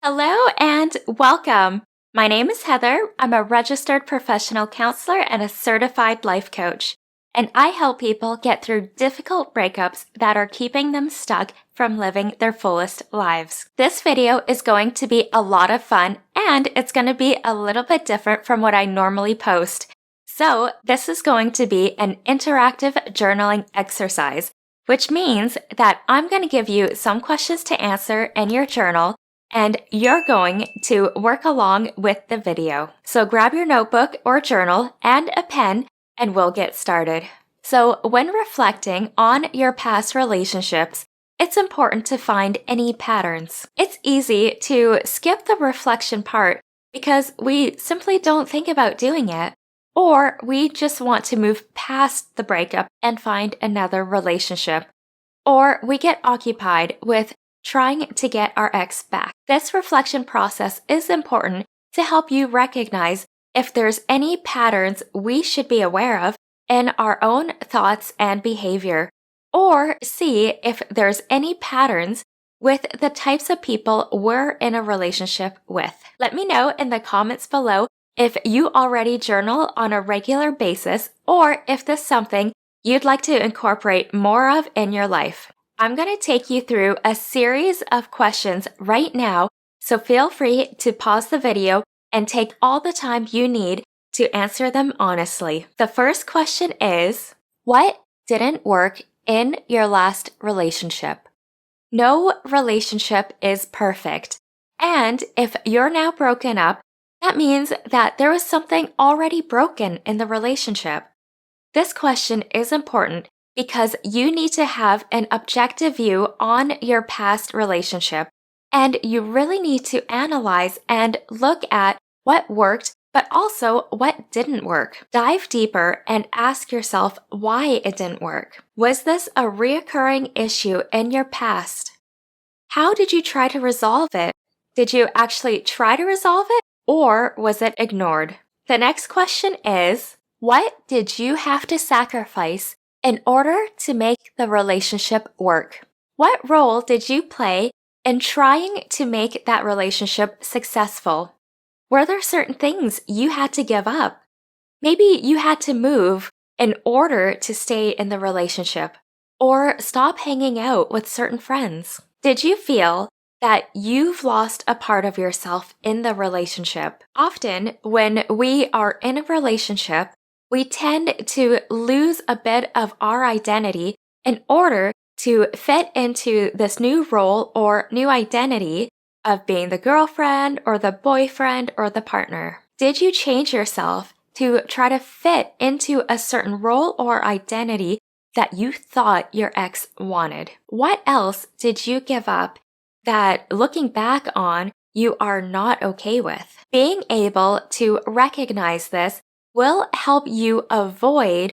Hello and welcome. My name is Heather. I'm a registered professional counselor and a certified life coach, and I help people get through difficult breakups that are keeping them stuck from living their fullest lives. This video is going to be a lot of fun, and it's going to be a little bit different from what I normally post. So this is going to be an interactive journaling exercise, which means that I'm going to give you some questions to answer in your journal, and you're going to work along with the video. So grab your notebook or journal and a pen and we'll get started. So when reflecting on your past relationships, it's important to find any patterns. It's easy to skip the reflection part because we simply don't think about doing it, or we just want to move past the breakup and find another relationship, or we get occupied with trying to get our ex back. This reflection process is important to help you recognize if there's any patterns we should be aware of in our own thoughts and behavior, or see if there's any patterns with the types of people we're in a relationship with. Let me know in the comments below if you already journal on a regular basis or if this is something you'd like to incorporate more of in your life. I'm going to take you through a series of questions right now, so feel free to pause the video and take all the time you need to answer them honestly. The first question is, what didn't work in your last relationship? No relationship is perfect, and if you're now broken up, that means that there was something already broken in the relationship. This question is important because you need to have an objective view on your past relationship, and you really need to analyze and look at what worked, but also what didn't work. Dive deeper and ask yourself why it didn't work. Was this a reoccurring issue in your past? How did you try to resolve it? Did you actually try to resolve it, or was it ignored? The next question is, what did you have to sacrifice in order to make the relationship work? What role did you play in trying to make that relationship successful? Were there certain things you had to give up? Maybe you had to move in order to stay in the relationship, or stop hanging out with certain friends. Did you feel that you've lost a part of yourself in the relationship? Often, when we are in a relationship, we tend to lose a bit of our identity in order to fit into this new role or new identity of being the girlfriend or the boyfriend or the partner. Did you change yourself to try to fit into a certain role or identity that you thought your ex wanted? What else did you give up that, looking back on, you are not okay with? Being able to recognize this will help you avoid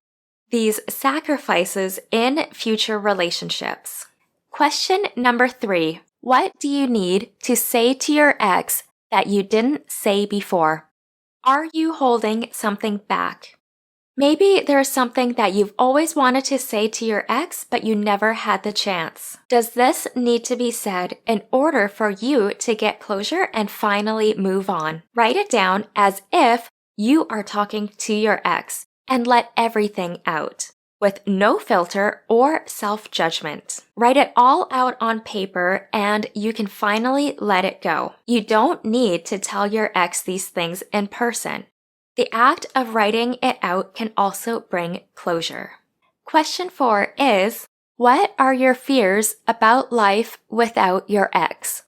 these sacrifices in future relationships. Question number 3. What do you need to say to your ex that you didn't say before? Are you holding something back? Maybe there's something that you've always wanted to say to your ex, but you never had the chance. Does this need to be said in order for you to get closure and finally move on? Write it down as if you are talking to your ex and let everything out with no filter or self-judgment. Write it all out on paper and you can finally let it go. You don't need to tell your ex these things in person. The act of writing it out can also bring closure. Question 4 is, what are your fears about life without your ex?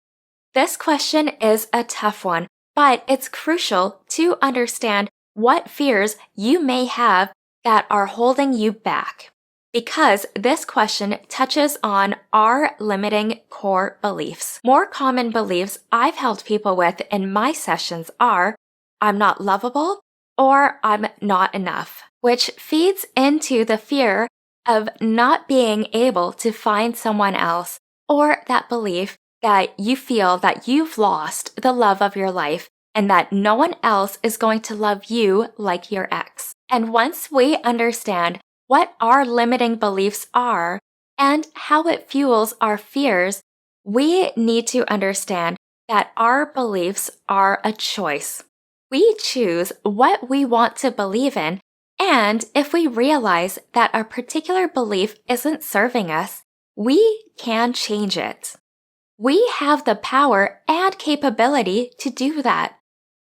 This question is a tough one, but it's crucial to understand what fears you may have that are holding you back, because this question touches on our limiting core beliefs. More common beliefs I've helped people with in my sessions are, I'm not lovable, or I'm not enough, which feeds into the fear of not being able to find someone else, or that belief that you feel that you've lost the love of your life and that no one else is going to love you like your ex. And once we understand what our limiting beliefs are and how it fuels our fears, we need to understand that our beliefs are a choice. We choose what we want to believe in, and if we realize that a particular belief isn't serving us, we can change it. We have the power and capability to do that.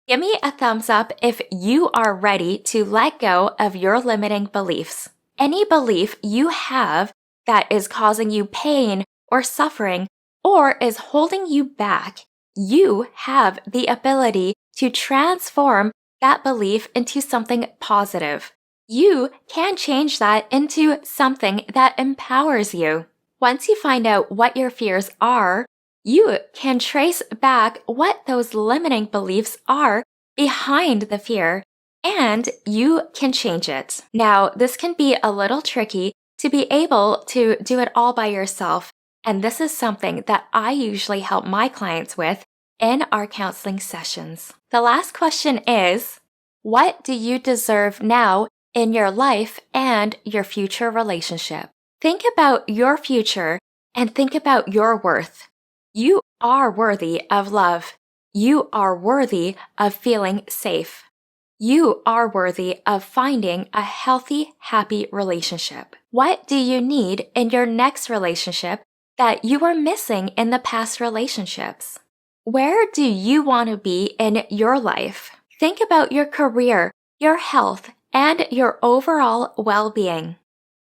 Give me a thumbs up if you are ready to let go of your limiting beliefs. Any belief you have that is causing you pain or suffering or is holding you back, you have the ability to transform that belief into something positive. You can change that into something that empowers you. Once you find out what your fears are, you can trace back what those limiting beliefs are behind the fear, and you can change it. Now, this can be a little tricky to be able to do it all by yourself, and this is something that I usually help my clients with in our counseling sessions. The last question is, what do you deserve now in your life and your future relationship? Think about your future and think about your worth. You are worthy of love. You are worthy of feeling safe. You are worthy of finding a healthy, happy relationship. What do you need in your next relationship that you were missing in the past relationships? Where do you want to be in your life? Think about your career, your health, and your overall well-being.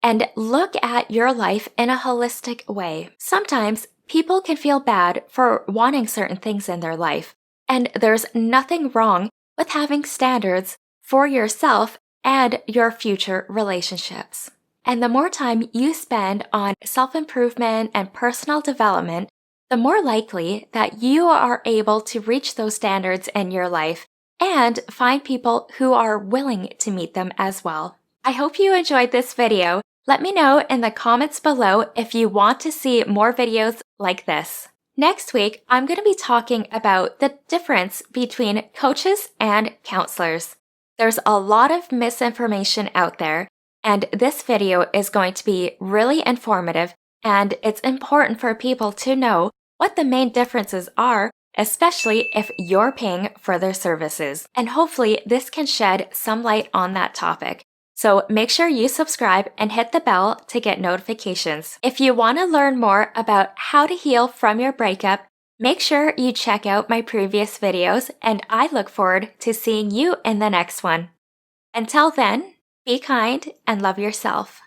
And look at your life in a holistic way. Sometimes people can feel bad for wanting certain things in their life, and there's nothing wrong with having standards for yourself and your future relationships. And the more time you spend on self-improvement and personal development, the more likely that you are able to reach those standards in your life and find people who are willing to meet them as well. I hope you enjoyed this video. Let me know in the comments below if you want to see more videos like this. Next week, I'm going to be talking about the difference between coaches and counselors. There's a lot of misinformation out there, and this video is going to be really informative, and it's important for people to know what the main differences are, especially if you're paying for their services. And hopefully this can shed some light on that topic. So make sure you subscribe and hit the bell to get notifications. If you want to learn more about how to heal from your breakup, make sure you check out my previous videos, and I look forward to seeing you in the next one. Until then, be kind and love yourself.